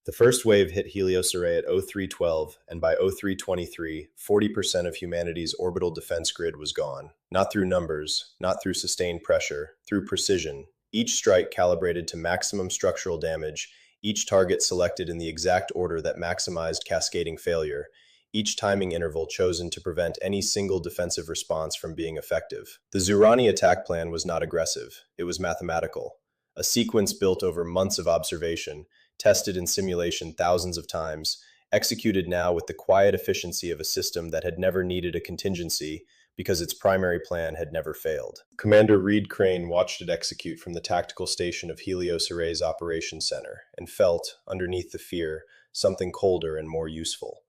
The first wave hit Helios Array at 0312, and by 0323, 40% of humanity's orbital defense grid was gone. Not through numbers, not through sustained pressure, through precision. Each strike calibrated to maximum structural damage, each target selected in the exact order that maximized cascading failure, each timing interval chosen to prevent any single defensive response from being effective. The Zurani attack plan was not aggressive, it was mathematical. A sequence built over months of observation, tested in simulation thousands of times, executed now with the quiet efficiency of a system that had never needed a contingency because its primary plan had never failed. Commander Reed Crane watched it execute from the tactical station of Helios Array's operations center and felt, underneath the fear, something colder and more useful.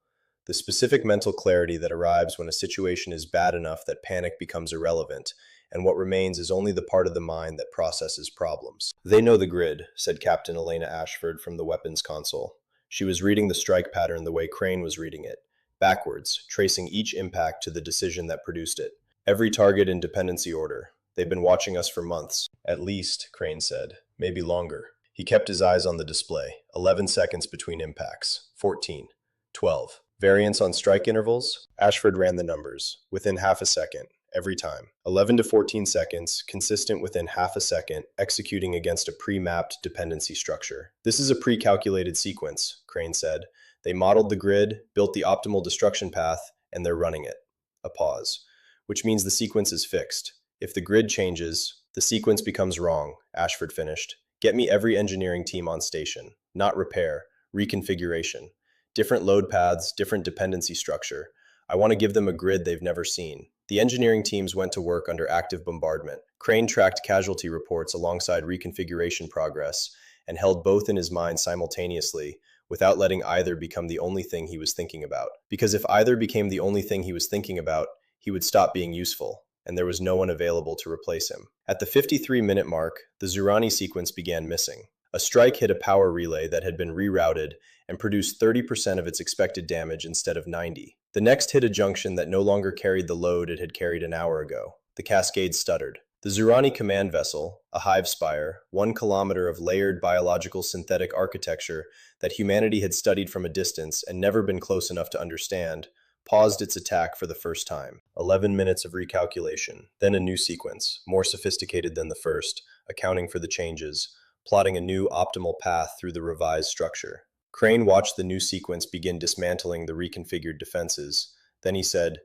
The specific mental clarity that arrives when a situation is bad enough that panic becomes irrelevant, and what remains is only the part of the mind that processes problems. "They know the grid," said Captain Elena Ashford from the weapons console. She was reading the strike pattern the way Crane was reading it, backwards, tracing each impact to the decision that produced it. "Every target in dependency order. They've been watching us for months." "At least," Crane said. "Maybe longer." He kept his eyes on the display. 11 seconds between impacts. 14. 12. Variance on strike intervals? Ashford ran the numbers. Within half a second. Every time. 11 to 14 seconds, consistent within half a second, executing against a pre-mapped dependency structure. "This is a pre-calculated sequence," Crane said. "They modeled the grid, built the optimal destruction path, and they're running it." A pause. "Which means the sequence is fixed. If the grid changes, the sequence becomes wrong," Ashford finished. "Get me every engineering team on station. Not repair, reconfiguration. Different load paths, different dependency structure. I want to give them a grid they've never seen." The engineering teams went to work under active bombardment. Crane tracked casualty reports alongside reconfiguration progress and held both in his mind simultaneously without letting either become the only thing he was thinking about. Because if either became the only thing he was thinking about, he would stop being useful, and there was no one available to replace him. At the 53-minute mark, the Zurani sequence began missing. A strike hit a power relay that had been rerouted and produced 30% of its expected damage instead of 90. The next hit a junction that no longer carried the load it had carried an hour ago. The cascade stuttered. The Zurani command vessel, a hive spire, 1 kilometer of layered biological synthetic architecture that humanity had studied from a distance and never been close enough to understand, paused its attack for the first time. 11 minutes of recalculation, then a new sequence, more sophisticated than the first, accounting for the changes, plotting a new optimal path through the revised structure. Crane watched the new sequence begin dismantling the reconfigured defenses. Then he said,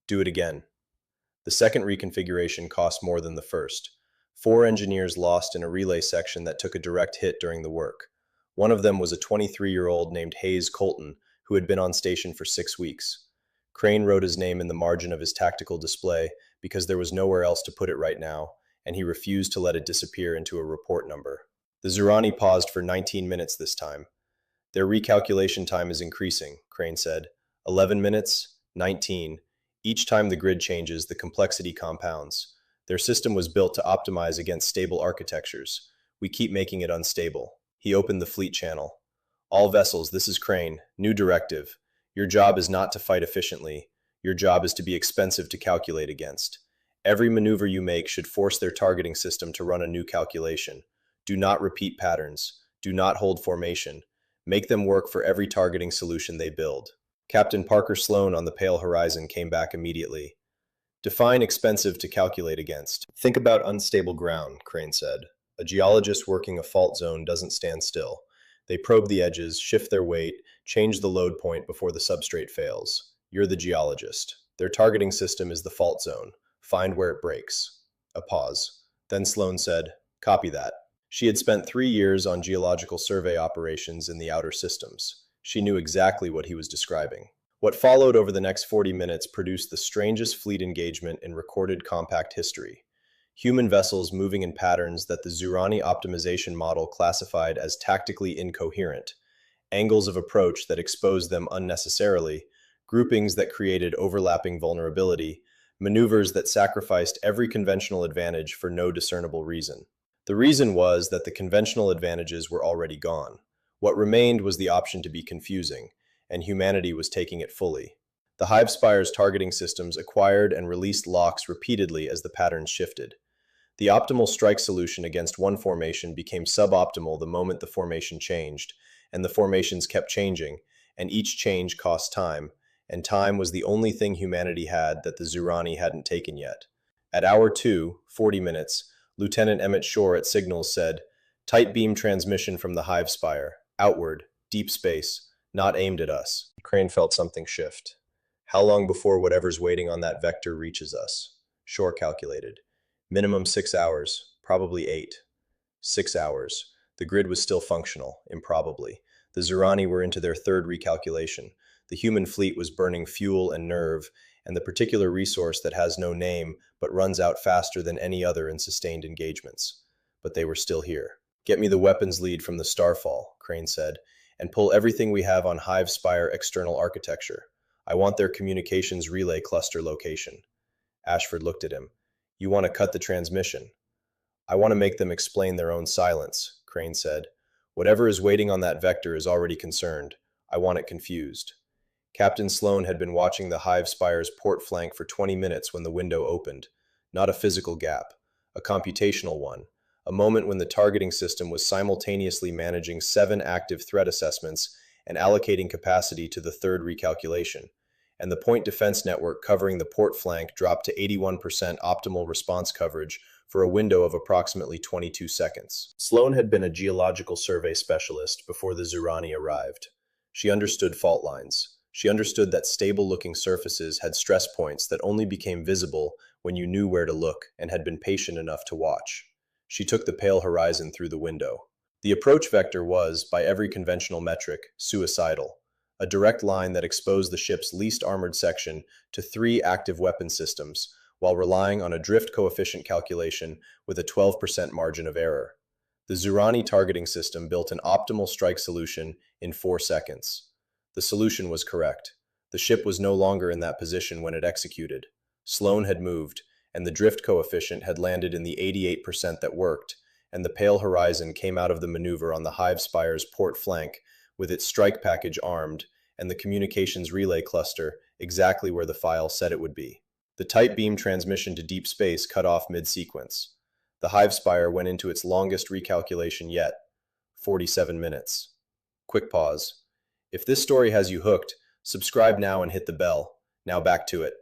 "Do it again." The second reconfiguration cost more than the first. 4 engineers lost in a relay section that took a direct hit during the work. One of them was a 23-year-old named Hayes Colton, who had been on station for 6 weeks. Crane wrote his name in the margin of his tactical display because there was nowhere else to put it right now, and he refused to let it disappear into a report number. The Zurani paused for 19 minutes this time. "Their recalculation time is increasing," Crane said. 11 minutes, 19. Each time the grid changes, the complexity compounds. Their system was built to optimize against stable architectures. We keep making it unstable. He opened the fleet channel. "All vessels, this is Crane. New directive. Your job is not to fight efficiently. Your job is to be expensive to calculate against. Every maneuver you make should force their targeting system to run a new calculation. Do not repeat patterns. Do not hold formation. Make them work for every targeting solution they build." Captain Parker Sloan on the pale horizon came back immediately. "Define expensive to calculate against." "Think about unstable ground," Crane said. "A geologist working a fault zone doesn't stand still. They probe the edges, shift their weight, change the load point before the substrate fails. You're the geologist. Their targeting system is the fault zone. Find where it breaks." A pause. Then Sloan said, "Copy that." She had spent 3 years on geological survey operations in the outer systems. She knew exactly what he was describing. What followed over the next 40 minutes produced the strangest fleet engagement in recorded compact history. Human vessels moving in patterns that the Zurani optimization model classified as tactically incoherent, angles of approach that exposed them unnecessarily, groupings that created overlapping vulnerability, maneuvers that sacrificed every conventional advantage for no discernible reason. The reason was that the conventional advantages were already gone. What remained was the option to be confusing, and humanity was taking it fully. The Hive Spire's targeting systems acquired and released locks repeatedly as the patterns shifted. The optimal strike solution against one formation became suboptimal the moment the formation changed, and the formations kept changing, and each change cost time, and time was the only thing humanity had that the Zurani hadn't taken yet. At hour 2, 40 minutes, Lieutenant Emmett Shore at Signals said, "Tight beam transmission from the hive spire. Outward. Deep space. Not aimed at us." Crane felt something shift. How long before whatever's waiting on that vector reaches us? Shore calculated. Minimum 6 hours. Probably 8. 6 hours. The grid was still functional, improbably. The Zurani were into their third recalculation. The human fleet was burning fuel and nerve, and the particular resource that has no name but runs out faster than any other in sustained engagements. But they were still here. "Get me the weapons lead from the Starfall," Crane said, "and pull everything we have on Hive Spire external architecture. I want their communications relay cluster location." Ashford looked at him. "You want to cut the transmission?" "I want to make them explain their own silence," Crane said. "Whatever is waiting on that vector is already concerned. I want it confused." Captain Sloan had been watching the Hive Spire's port flank for 20 minutes when the window opened. Not a physical gap, a computational one. A moment when the targeting system was simultaneously managing 7 active threat assessments and allocating capacity to the third recalculation. And the point defense network covering the port flank dropped to 81% optimal response coverage for a window of approximately 22 seconds. Sloan had been a geological survey specialist before the Zurani arrived. She understood fault lines. She understood that stable-looking surfaces had stress points that only became visible when you knew where to look and had been patient enough to watch. She took the pale horizon through the window. The approach vector was, by every conventional metric, suicidal. A direct line that exposed the ship's least armored section to 3 active weapon systems, while relying on a drift coefficient calculation with a 12% margin of error. The Zurani targeting system built an optimal strike solution in 4 seconds. The solution was correct. The ship was no longer in that position when it executed. Sloan had moved, and the drift coefficient had landed in the 88% that worked, and the pale horizon came out of the maneuver on the Hive Spire's port flank, with its strike package armed, and the communications relay cluster exactly where the file said it would be. The tight beam transmission to deep space cut off mid-sequence. The Hive Spire went into its longest recalculation yet, 47 minutes. Quick pause. If this story has you hooked, subscribe now and hit the bell. Now back to it.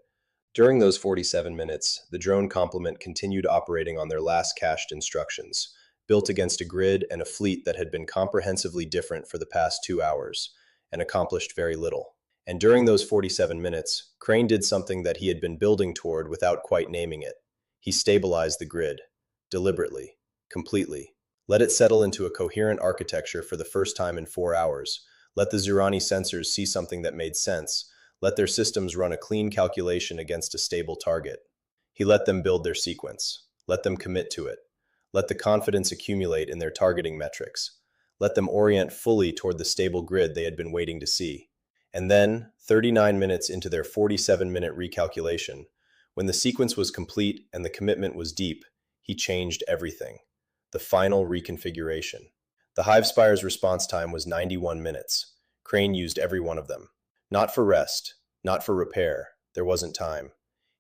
During those 47 minutes, the drone complement continued operating on their last cached instructions, built against a grid and a fleet that had been comprehensively different for the past 2 hours, and accomplished very little. And during those 47 minutes, Crane did something that he had been building toward without quite naming it. He stabilized the grid. Deliberately. Completely. Let it settle into a coherent architecture for the first time in 4 hours. Let the Zurani sensors see something that made sense. Let their systems run a clean calculation against a stable target. He let them build their sequence. Let them commit to it. Let the confidence accumulate in their targeting metrics. Let them orient fully toward the stable grid they had been waiting to see. And then, 39 minutes into their 47-minute recalculation, when the sequence was complete and the commitment was deep, he changed everything. The final reconfiguration. The Hive Spire's response time was 91 minutes. Crane used every one of them. Not for rest, not for repair. There wasn't time.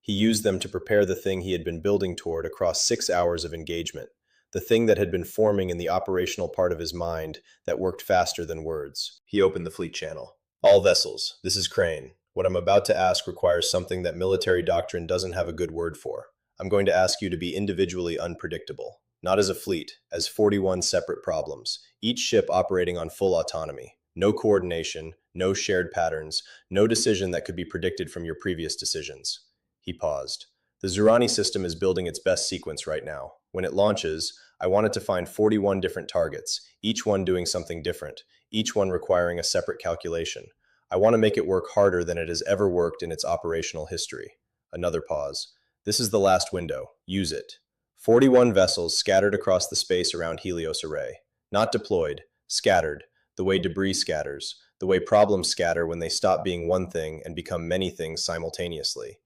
He used them to prepare the thing he had been building toward across 6 hours of engagement, the thing that had been forming in the operational part of his mind that worked faster than words. He opened the fleet channel. "All vessels, this is Crane. What I'm about to ask requires something that military doctrine doesn't have a good word for. I'm going to ask you to be individually unpredictable. Not as a fleet, as 41 separate problems, each ship operating on full autonomy. No coordination, no shared patterns, no decision that could be predicted from your previous decisions." He paused. "The Zurani system is building its best sequence right now. When it launches, I want it to find 41 different targets, each one doing something different, each one requiring a separate calculation. I want to make it work harder than it has ever worked in its operational history." Another pause. "This is the last window. Use it." 41 vessels scattered across the space around Helios Array. Not deployed, scattered, the way debris scatters, the way problems scatter when they stop being one thing and become many things simultaneously.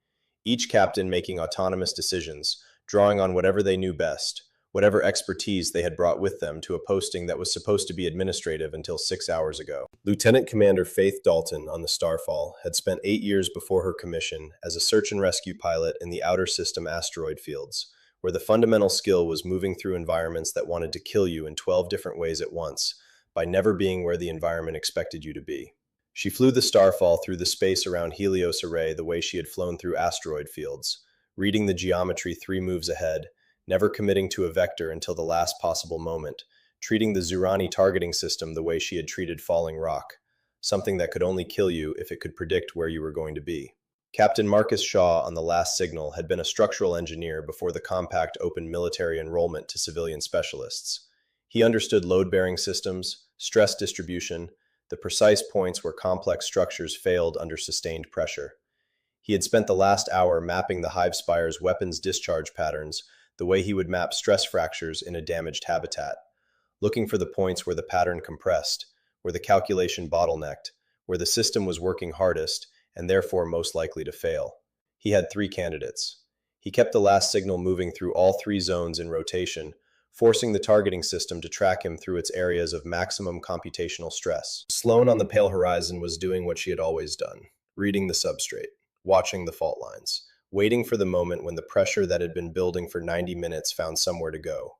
Each captain making autonomous decisions, drawing on whatever they knew best, whatever expertise they had brought with them to a posting that was supposed to be administrative until 6 hours ago. Lieutenant Commander Faith Dalton on the Starfall had spent 8 years before her commission as a search and rescue pilot in the outer system asteroid fields, where the fundamental skill was moving through environments that wanted to kill you in 12 different ways at once, by never being where the environment expected you to be. She flew the Starfall through the space around Helios Array the way she had flown through asteroid fields, reading the geometry 3 moves ahead, never committing to a vector until the last possible moment, treating the Zurani targeting system the way she had treated falling rock, something that could only kill you if it could predict where you were going to be. Captain Marcus Shaw on the last signal had been a structural engineer before the compact opened military enrollment to civilian specialists. He understood load-bearing systems, stress distribution, the precise points where complex structures failed under sustained pressure. He had spent the last hour mapping the Hive Spire's weapons discharge patterns the way he would map stress fractures in a damaged habitat, looking for the points where the pattern compressed, where the calculation bottlenecked, where the system was working hardest and therefore most likely to fail. He had 3 candidates. He kept the last signal moving through all 3 zones in rotation, forcing the targeting system to track him through its areas of maximum computational stress. Sloane on the pale horizon was doing what she had always done, reading the substrate, watching the fault lines, waiting for the moment when the pressure that had been building for 90 minutes found somewhere to go.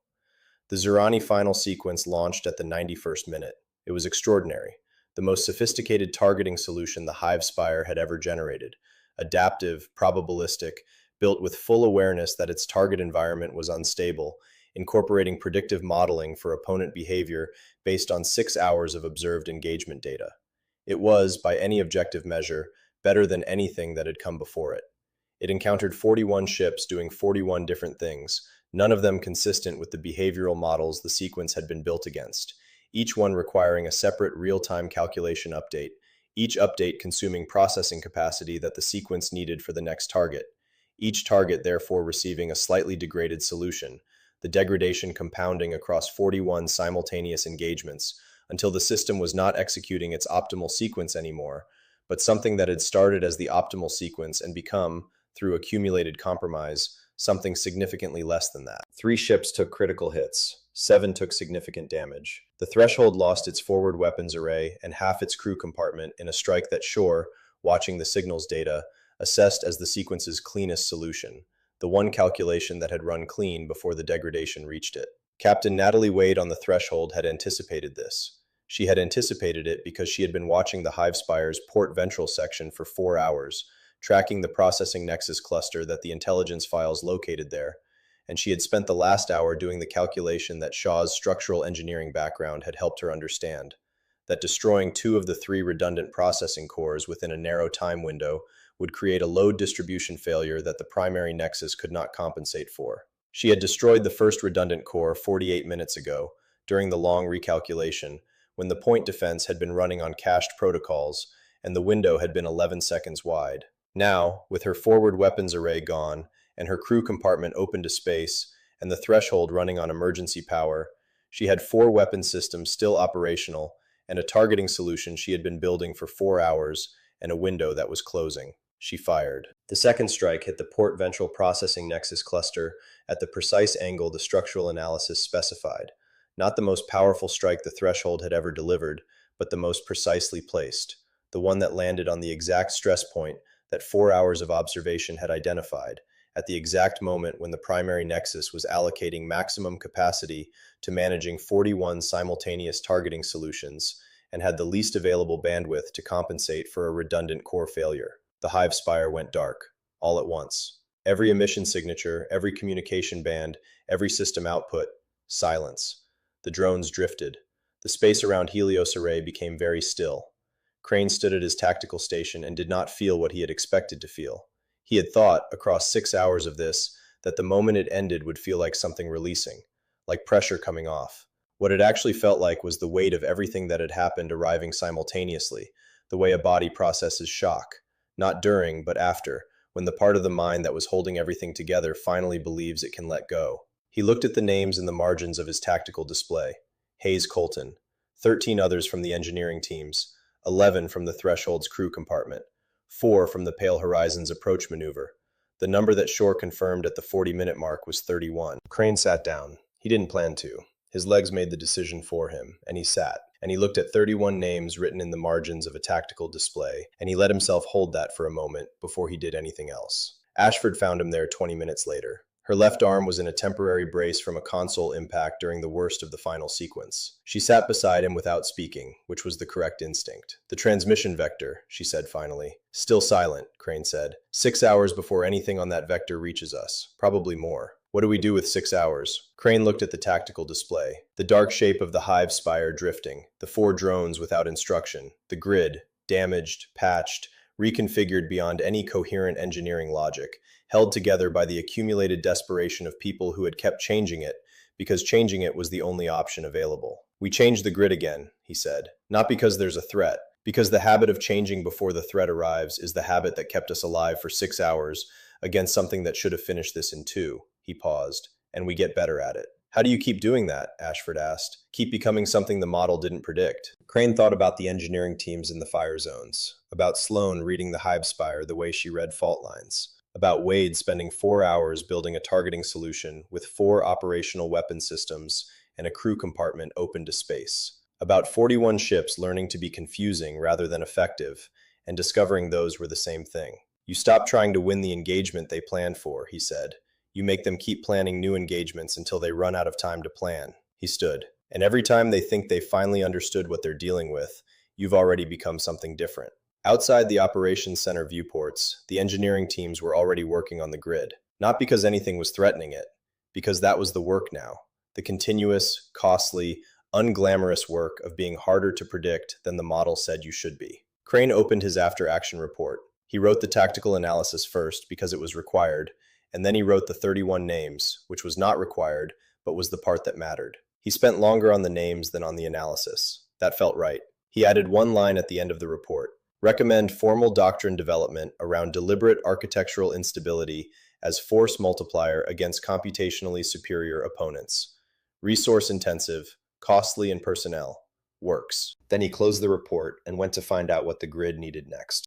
The Zurani final sequence launched at the 91st minute. It was extraordinary, the most sophisticated targeting solution the Hive Spire had ever generated, adaptive, probabilistic, built with full awareness that its target environment was unstable, incorporating predictive modeling for opponent behavior based on 6 hours of observed engagement data. It was, by any objective measure, better than anything that had come before it. It encountered 41 ships doing 41 different things, none of them consistent with the behavioral models the sequence had been built against, each one requiring a separate real-time calculation update, each update consuming processing capacity that the sequence needed for the next target, each target therefore receiving a slightly degraded solution, the degradation compounding across 41 simultaneous engagements until the system was not executing its optimal sequence anymore, but something that had started as the optimal sequence and become, through accumulated compromise, something significantly less than that. 3 ships took critical hits. 7 took significant damage. The Threshold lost its forward weapons array and half its crew compartment in a strike that Shore, watching the signals data, assessed as the sequence's cleanest solution, the one calculation that had run clean before the degradation reached it. Captain Natalie Wade on the Threshold had anticipated this. She had anticipated it because she had been watching the Hive Spire's port ventral section for 4 hours, tracking the processing nexus cluster that the intelligence files located there, and she had spent the last hour doing the calculation that Shaw's structural engineering background had helped her understand, that destroying 2 of the 3 redundant processing cores within a narrow time window would create a load distribution failure that the primary nexus could not compensate for. She had destroyed the first redundant core 48 minutes ago, during the long recalculation, when the point defense had been running on cached protocols and the window had been 11 seconds wide. Now, with her forward weapons array gone and her crew compartment open to space and the Threshold running on emergency power, she had 4 weapon systems still operational and a targeting solution she had been building for 4 hours and a window that was closing. She fired. The second strike hit the port ventral processing nexus cluster at the precise angle the structural analysis specified. Not the most powerful strike the Threshold had ever delivered, but the most precisely placed, the one that landed on the exact stress point that 4 hours of observation had identified, at the exact moment when the primary nexus was allocating maximum capacity to managing 41 simultaneous targeting solutions and had the least available bandwidth to compensate for a redundant core failure. The Hive Spire went dark, all at once. Every emission signature, every communication band, every system output, silence. The drones drifted. The space around Helios Array became very still. Crane stood at his tactical station and did not feel what he had expected to feel. He had thought, across 6 hours of this, that the moment it ended would feel like something releasing, like pressure coming off. What it actually felt like was the weight of everything that had happened arriving simultaneously, the way a body processes shock, not during, but after, when the part of the mind that was holding everything together finally believes it can let go. He looked at the names in the margins of his tactical display. Hayes Colton, 13 others from the engineering teams, 11 from the Threshold's crew compartment, 4 from the Pale Horizon's approach maneuver. The number that Shore confirmed at the 40-minute mark was 31. Crane sat down. He didn't plan to. His legs made the decision for him, and he sat, and he looked at 31 names written in the margins of a tactical display, and he let himself hold that for a moment before he did anything else. Ashford found him there 20 minutes later. Her left arm was in a temporary brace from a console impact during the worst of the final sequence. She sat beside him without speaking, which was the correct instinct. "The transmission vector," she said finally. "Still silent," Crane said. "6 hours before anything on that vector reaches us. Probably more. What do we do with 6 hours?" Crane looked at the tactical display. The dark shape of the hive spire drifting, the 4 drones without instruction, the grid, damaged, patched, reconfigured beyond any coherent engineering logic, held together by the accumulated desperation of people who had kept changing it, because changing it was the only option available. "We changed the grid again," he said. "Not because there's a threat, because the habit of changing before the threat arrives is the habit that kept us alive for 6 hours against something that should have finished this in 2. He paused. "And we get better at it." "How do you keep doing that?" Ashford asked. "Keep becoming something the model didn't predict." Crane thought about the engineering teams in the fire zones, about Sloan reading the hive spire the way she read fault lines, about Wade spending 4 hours building a targeting solution with 4 operational weapon systems and a crew compartment open to space, about 41 ships learning to be confusing rather than effective and discovering those were the same thing. "You stop trying to win the engagement they planned for," he said. "You make them keep planning new engagements until they run out of time to plan." He stood. "And every time they think they finally understood what they're dealing with, you've already become something different." Outside the operations center viewports, the engineering teams were already working on the grid. Not because anything was threatening it, because that was the work now. The continuous, costly, unglamorous work of being harder to predict than the model said you should be. Crane opened his after-action report. He wrote the tactical analysis first because it was required, and then he wrote the 31 names, which was not required, but was the part that mattered. He spent longer on the names than on the analysis. That felt right. He added one line at the end of the report. "Recommend formal doctrine development around deliberate architectural instability as force multiplier against computationally superior opponents. Resource intensive, costly in personnel. Works." Then he closed the report and went to find out what the grid needed next.